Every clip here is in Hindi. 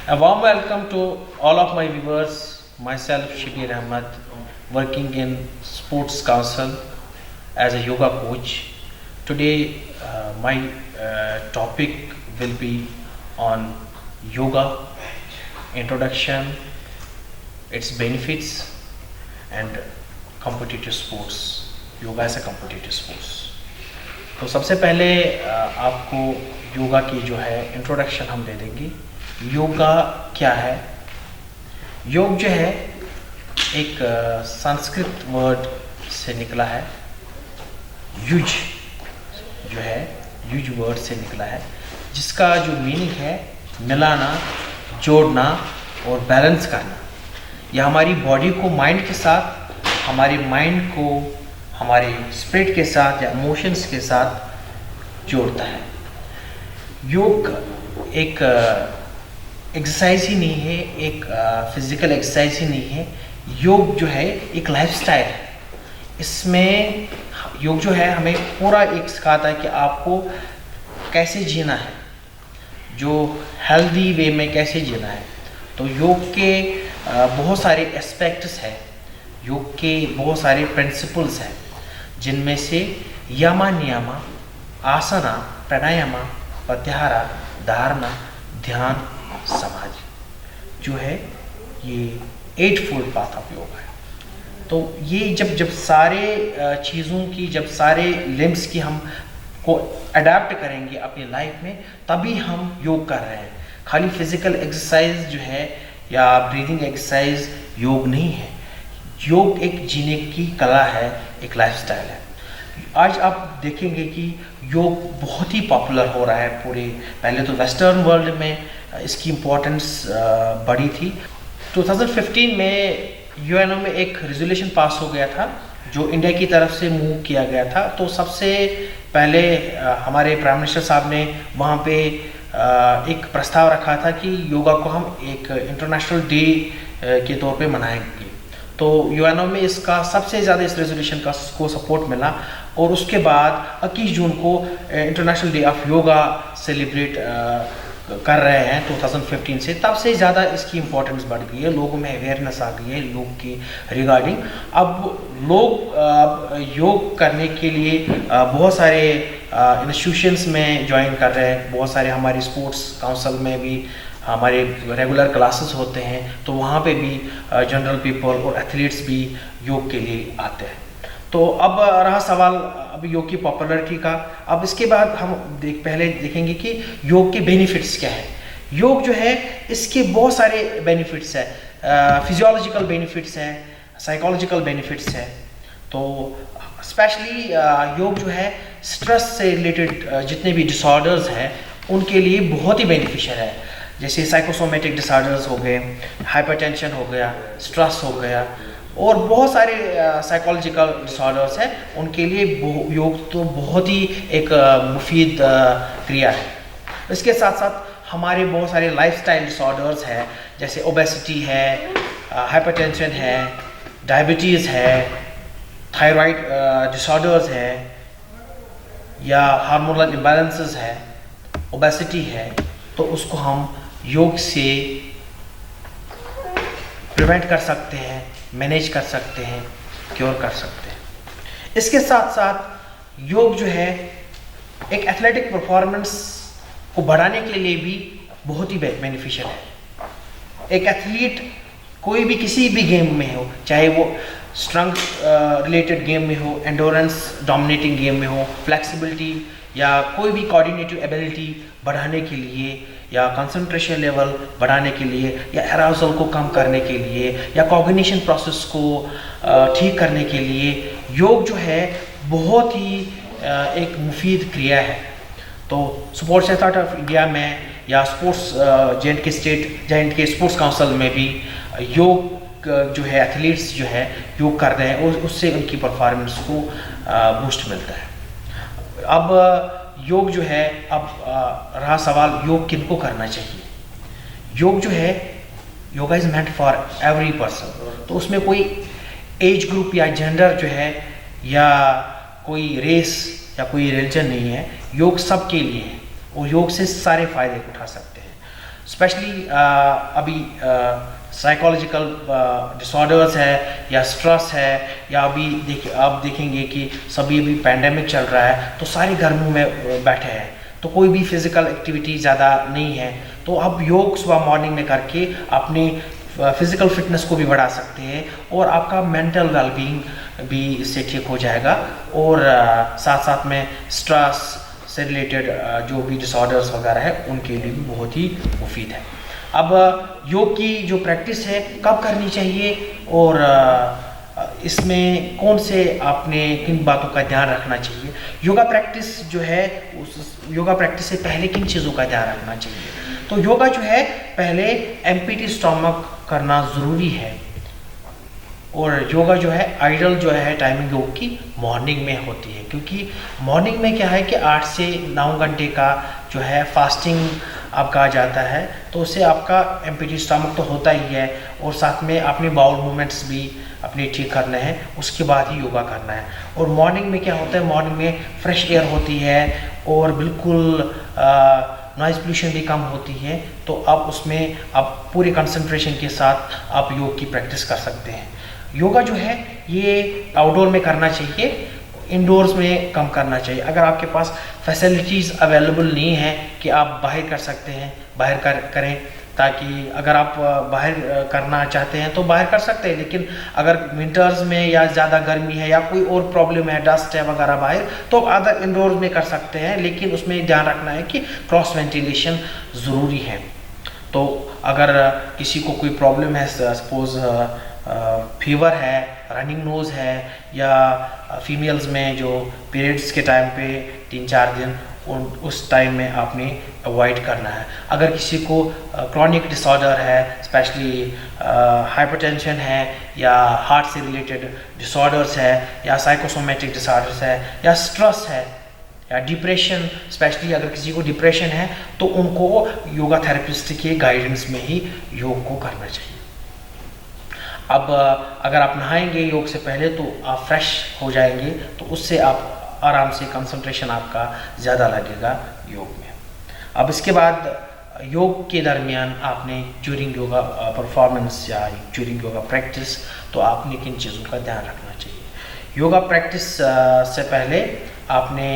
A warm welcome to all of my viewers. Myself, Shibir Ahmed, working in Sports Council as a yoga coach. Today, my topic will be on yoga, introduction, its benefits, and competitive sports. Yoga as a competitive sports. तो सबसे पहले आपको योगा की जो है इंट्रोडक्शन हम दे देंगे। योगा क्या है? योग जो है एक संस्कृत वर्ड से निकला है। युज जो है युज वर्ड से निकला है, जिसका जो मीनिंग है मिलाना, जोड़ना और बैलेंस करना। यह हमारी बॉडी को माइंड के साथ, हमारी माइंड को हमारे स्पिरिट के साथ या इमोशंस के साथ जोड़ता है। योग एक एक्सरसाइज ही नहीं है, एक फिजिकल एक्सरसाइज ही नहीं है। योग जो है एक लाइफस्टाइल है। इसमें योग जो है हमें पूरा एक सिखाता है कि आपको कैसे जीना है, जो हेल्दी वे में कैसे जीना है। तो योग के बहुत सारे एस्पेक्ट्स हैं, योग के बहुत सारे प्रिंसिपल्स हैं, जिनमें से यमा नियमा, आसना, प्राणायाम, प्रत्याहार, धारणा, ध्यान, समाधि जो है ये 8 फोल्ड पाथ ऑफ योगा है। तो ये जब सारे चीज़ों की, जब सारे लिम्स की हम को अडेप्ट करेंगे अपनी लाइफ में, तभी हम योग कर रहे हैं। खाली फिजिकल एक्सरसाइज जो है या ब्रीदिंग एक्सरसाइज योग नहीं है। योग एक जीने की कला है, एक लाइफस्टाइल है। आज आप देखेंगे कि योग बहुत ही पॉपुलर हो रहा है पूरे, पहले तो वेस्टर्न वर्ल्ड में इसकी इम्पोर्टेंस बढ़ी थी। 2015 में यूएनओ में एक रेजोल्यूशन पास हो गया था, जो इंडिया की तरफ से मूव किया गया था। तो सबसे पहले हमारे प्राइम मिनिस्टर साहब ने वहाँ पे एक प्रस्ताव रखा था कि योगा को हम एक इंटरनेशनल डे के तौर पे मनाएंगे। तो यूएनओ में इसका सबसे ज़्यादा इस रेजोल्यूशन को सपोर्ट मिला, और उसके बाद 21 जून को international day of yoga celebrate कर रहे हैं 2015 से। तब से ज़्यादा इसकी इम्पोर्टेंस बढ़ गई है, लोगों में अवेयरनेस आ गई है योग की रिगार्डिंग। अब लोग योग करने के लिए बहुत सारे इंस्टीट्यूशंस में ज्वाइन कर रहे हैं। बहुत सारे हमारे स्पोर्ट्स काउंसिल में भी हमारे रेगुलर क्लासेस होते हैं, तो वहाँ पे भी जनरल पीपल और एथलीट्स भी योग के लिए आते हैं। तो अब रहा सवाल अब योग की पॉपुलैरिटी का। अब इसके बाद हम पहले देखेंगे कि योग के बेनिफिट्स क्या है। योग जो है इसके बहुत सारे बेनिफिट्स हैं, फिजियोलॉजिकल बेनिफिट्स हैं, साइकोलॉजिकल बेनिफिट्स हैं। तो स्पेशली योग जो है स्ट्रेस से रिलेटेड जितने भी डिसऑर्डर्स हैं उनके लिए बहुत ही बेनिफिशियल है। जैसे साइकोसोमेटिक डिसऑर्डर्स हो गए, हाइपरटेंशन हो गया, स्ट्रेस हो गया, और बहुत सारे साइकोलॉजिकल डिसऑर्डर्स हैं, उनके लिए योग तो बहुत ही एक मुफीद क्रिया है। इसके साथ साथ हमारे बहुत सारे लाइफस्टाइल डिसऑर्डर्स हैं, जैसे ओबेसिटी है, हाइपरटेंशन है, डायबिटीज़ है, थायराइड डिसऑर्डर्स है, या हार्मोनल इम्बैलेंसेस है, ओबेसिटी है। तो उसको हम योग से प्रिवेंट कर सकते हैं, मैनेज कर सकते हैं, क्योर कर सकते हैं। इसके साथ साथ योग जो है एक एथलेटिक परफॉर्मेंस को बढ़ाने के लिए भी बहुत ही बेनिफिशियल है। एक एथलीट कोई भी किसी भी गेम में हो, चाहे वो स्ट्रेंथ रिलेटेड गेम में हो, एंडोरेंस डोमिनेटिंग गेम में हो, फ्लेक्सिबिलिटी या कोई भी कोऑर्डिनेटिव एबिलिटी बढ़ाने के लिए, या कंसंट्रेशन लेवल बढ़ाने के लिए, या एराउजल को कम करने के लिए, या कॉग्निशन प्रोसेस को ठीक करने के लिए योग जो है बहुत ही एक मुफीद क्रिया है। तो स्पोर्ट्स अथॉरिटी ऑफ इंडिया में या स्पोर्ट्स जे&के स्पोर्ट्स काउंसिल में भी योग जो है एथलीट्स जो है योग कर रहे हैं, उससे उनकी परफॉर्मेंस को बूस्ट मिलता है। अब योग जो है, अब रहा सवाल योग किनको करना चाहिए। योग जो है, yoga is meant for every person. तो उसमें कोई एज ग्रुप या जेंडर जो है, या कोई रेस या कोई रिलीजन नहीं है। योग सबके लिए है, और योग से सारे फायदे उठा सकते हैं। स्पेशली अभी साइकोलॉजिकल डिसऑर्डर्स है या स्ट्रेस है, या अभी आप देखेंगे कि सभी अभी पैंडेमिक चल रहा है तो सारे घरों में बैठे हैं, तो कोई भी फिज़िकल एक्टिविटी ज़्यादा नहीं है। तो अब योग सुबह मॉर्निंग में करके अपनी फिज़िकल फिटनेस को भी बढ़ा सकते हैं और आपका मेंटल वेलबींग भी इससे ठीक हो जाएगा, और साथ साथ में स्ट्रेस से रिलेटेड जो भी डिसऑर्डर्स वगैरह है उनके लिए भी बहुत ही मुफीद है। अब योग की जो प्रैक्टिस है कब करनी चाहिए और इसमें कौन से आपने किन बातों का ध्यान रखना चाहिए, योगा प्रैक्टिस जो है उस योगा प्रैक्टिस से पहले किन चीज़ों का ध्यान रखना चाहिए। तो योगा जो है पहले एम्प्टी स्टमक करना ज़रूरी है, और योगा जो है आइडियल जो है टाइमिंग योग की मॉर्निंग में होती है, क्योंकि मॉर्निंग में क्या है कि 8 से 9 घंटे का जो है फास्टिंग आपका आ जाता है, तो उससे आपका एम्प्टी स्टमक तो होता ही है, और साथ में अपने बाउल मूवमेंट्स भी अपने ठीक करने हैं, उसके बाद ही योगा करना है। और मॉर्निंग में क्या होता है, मॉर्निंग में फ्रेश एयर होती है और बिल्कुल नॉइज़ पोल्यूशन भी कम होती है, तो आप उसमें आप पूरे कंसंट्रेशन के साथ आप योग की प्रैक्टिस कर सकते हैं। योगा जो है ये आउटडोर में करना चाहिए, इंडोर्स में कम करना चाहिए। अगर आपके पास फैसिलिटीज़ अवेलेबल नहीं है कि आप बाहर कर सकते हैं, बाहर करें, ताकि अगर आप बाहर करना चाहते हैं तो बाहर कर सकते हैं, लेकिन अगर विंटर्स में या ज़्यादा गर्मी है या कोई और प्रॉब्लम है, डस्ट है वगैरह बाहर, तो अदर इंडोर्स में कर सकते हैं, लेकिन उसमें ध्यान रखना है कि क्रॉस वेंटिलेशन ज़रूरी है। तो अगर किसी को कोई प्रॉब्लम है, सपोज फीवर है, रनिंग नोज़ है, या फीमेल्स में जो पीरियड्स के टाइम पे 3-4 दिन उस टाइम में आपने अवॉइड करना है। अगर किसी को क्रॉनिक डिसऑर्डर है, स्पेशली हाइपरटेंशन है, या हार्ट से रिलेटेड डिसऑर्डर्स है, या साइकोसोमेटिक डिसऑर्डर्स है, या स्ट्रेस है, या डिप्रेशन, स्पेशली अगर किसी को डिप्रेशन है तो उनको योगा थेरेपिस्ट के गाइडेंस में ही योग को करना चाहिए। अब अगर आप नहाएंगे योग से पहले तो आप फ्रेश हो जाएंगे, तो उससे आप आराम से कंसंट्रेशन आपका ज़्यादा लगेगा योग में। अब इसके बाद योग के दरमियान आपने ड्यूरिंग योगा परफॉर्मेंस या ड्यूरिंग योगा प्रैक्टिस तो आपने किन चीज़ों का ध्यान रखना चाहिए। योगा प्रैक्टिस से पहले आपने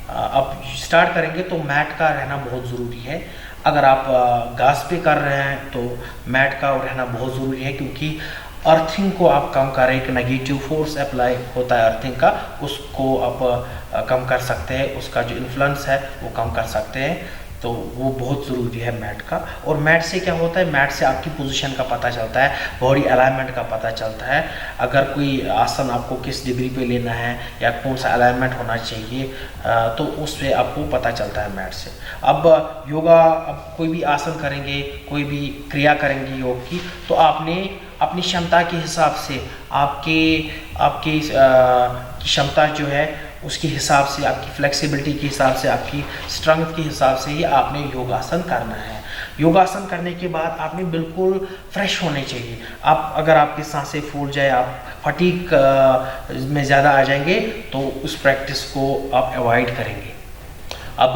अब स्टार्ट करेंगे तो मैट का रहना बहुत ज़रूरी है। अगर आप घास पे कर रहे हैं तो मैट का रहना बहुत ज़रूरी है, क्योंकि अर्थिंग को आप कम करें, एक नेगेटिव फोर्स अप्लाई होता है अर्थिंग का, उसको आप कम कर सकते हैं, उसका जो इन्फ्लुएंस है वो कम कर सकते हैं, तो वो बहुत ज़रूरी है मैट का। और मैट से क्या होता है, मैट से आपकी पोजीशन का पता चलता है, बॉडी अलाइनमेंट का पता चलता है। अगर कोई आसन आपको किस डिग्री पे लेना है या कौन सा अलाइनमेंट होना चाहिए, तो उससे आपको पता चलता है मैट से। अब योगा, अब कोई भी आसन करेंगे, कोई भी क्रिया करेंगे योग की, तो आपने अपनी क्षमता के हिसाब से आपकी क्षमता जो है उसके हिसाब से, आपकी फ्लेक्सिबिलिटी के हिसाब से, आपकी स्ट्रेंथ के हिसाब से ही आपने योगासन करना है। योगासन करने के बाद आपने बिल्कुल फ्रेश होने चाहिए। आप अगर आपकी सांसें फूल जाए, आप फटीग में ज़्यादा आ जाएंगे, तो उस प्रैक्टिस को आप अवॉइड करेंगे। अब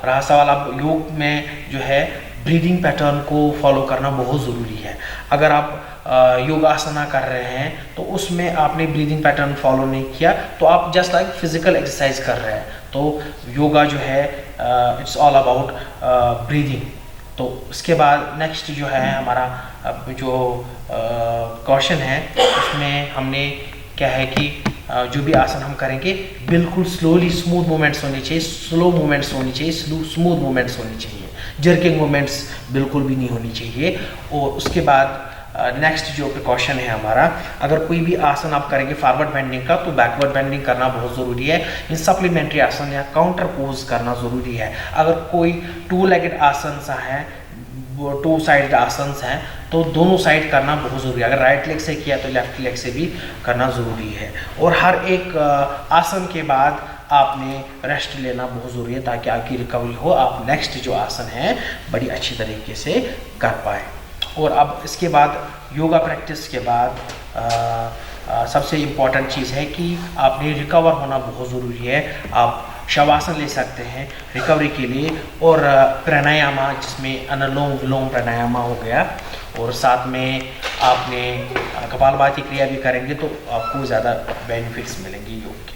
रहा सवाल, अब योग में जो है ब्रीदिंग पैटर्न को फॉलो करना बहुत ज़रूरी है। अगर आप योगासना कर रहे हैं तो उसमें आपने ब्रीदिंग पैटर्न फॉलो नहीं किया, तो आप जस्ट लाइक फिजिकल एक्सरसाइज कर रहे हैं। तो योगा जो है इट्स ऑल अबाउट ब्रीदिंग। तो उसके बाद नेक्स्ट जो है हमारा जो क्वेश्चन है, उसमें हमने क्या है कि जो भी आसन हम करेंगे बिल्कुल स्लोली स्मूथ मूवमेंट्स होनी चाहिए, स्लो मूवमेंट्स होनी चाहिए, स्मूथ मूवमेंट्स होनी चाहिए, जर्किंग मूवमेंट्स बिल्कुल भी नहीं होनी चाहिए। और उसके बाद नेक्स्ट जो प्रिकॉशन है हमारा, अगर कोई भी आसन आप करेंगे फॉरवर्ड बेंडिंग का, तो बैकवर्ड बेंडिंग करना बहुत ज़रूरी है। इन सप्लीमेंट्री आसन या काउंटर पोज करना ज़रूरी है। अगर कोई 2 लेगेड आसन है, 2 साइड आसन हैं, तो दोनों साइड करना बहुत ज़रूरी है। अगर राइट लेग से किया तो लेफ्ट लेग से भी करना ज़रूरी है। और हर एक आसन के बाद आपने रेस्ट लेना बहुत ज़रूरी है, ताकि आपकी रिकवरी हो, आप नेक्स्ट जो आसन है बड़ी अच्छी तरीके से कर पाए। और अब इसके बाद योगा प्रैक्टिस के बाद सबसे इम्पॉर्टेंट चीज़ है कि आपने रिकवर होना बहुत ज़रूरी है। आप शवासन ले सकते हैं रिकवरी के लिए, और प्राणायाम जिसमें अनुलोम विलोम प्राणायाम हो गया, और साथ में आपने कपालभाति क्रिया भी करेंगे तो आपको ज़्यादा बेनिफिट्स मिलेंगे योग के।